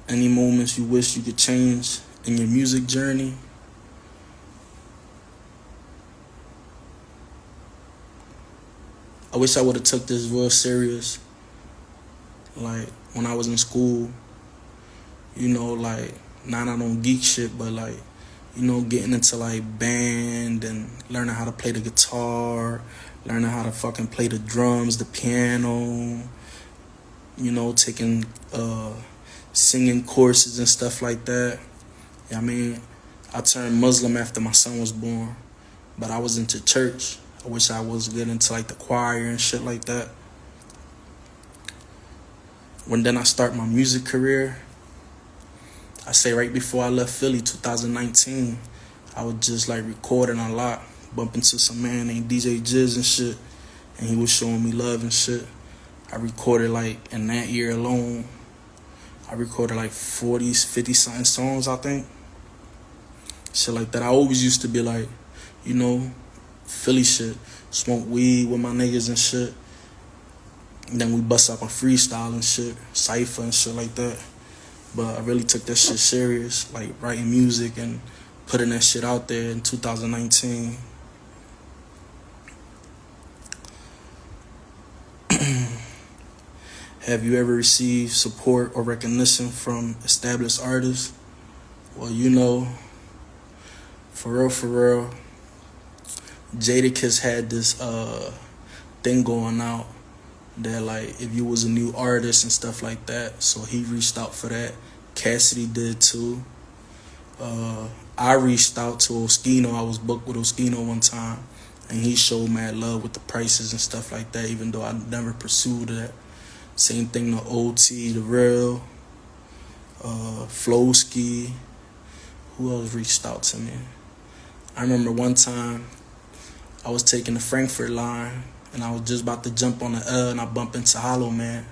Any moments you wish you could change in your music journey? I wish I would have took this real serious. Like, when I was in school, like, not on geek shit, but like, getting into like band and learning how to play the guitar, learning how to fucking play the drums, the piano, taking singing courses and stuff like that. I mean, I turned Muslim after my son was born, but I was into church. I wish I was good into like the choir and shit like that. When then I start my music career, I say right before I left Philly, 2019, I was just like recording a lot, bumping to some man named DJ Jizz and shit, and he was showing me love and shit. I recorded like in that year alone, I recorded like 40, 50 something songs, I think. Shit like that. I always used to be like, Philly shit, smoke weed with my niggas and shit. And then we bust up a freestyle and shit, cypher and shit like that. But I really took that shit serious, like writing music and putting that shit out there in 2019. Have you ever received support or recognition from established artists? Well, for real, Jadakiss had this thing going out that like if you was a new artist and stuff like that, so he reached out for that. Cassidy did too. I reached out to Oskino. I was booked with Oskino one time, and he showed mad love with the prices and stuff like that, even though I never pursued that. Same thing to OT, The Real, Flowski. Who else reached out to me? I remember one time I was taking the Frankfurt line, and I was just about to jump on the L, and I bumped into Hollow Man.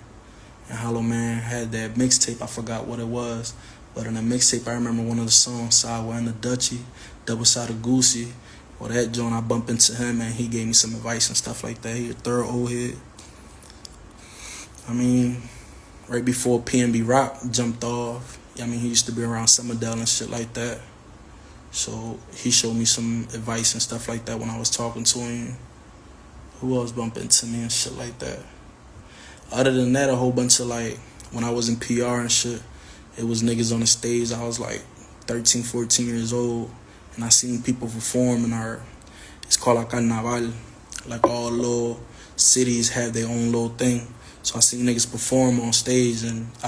And Hollow Man had that mixtape, I forgot what it was. But in the mixtape, I remember one of the songs, Sour and the Dutchie, Double Sided Goosey. Well, that joint, I bumped into him, and he gave me some advice and stuff like that. He a thorough old head. I mean, right before PNB Rock jumped off, he used to be around Summerdale and shit like that. So he showed me some advice and stuff like that when I was talking to him. Who else bumped into me and shit like that? Other than that, a whole bunch of like, when I was in PR and shit, it was niggas on the stage. I was like 13, 14 years old, and I seen people perform in it's called a carnaval. Like all little cities have their own little thing. So I seen niggas perform on stage, and I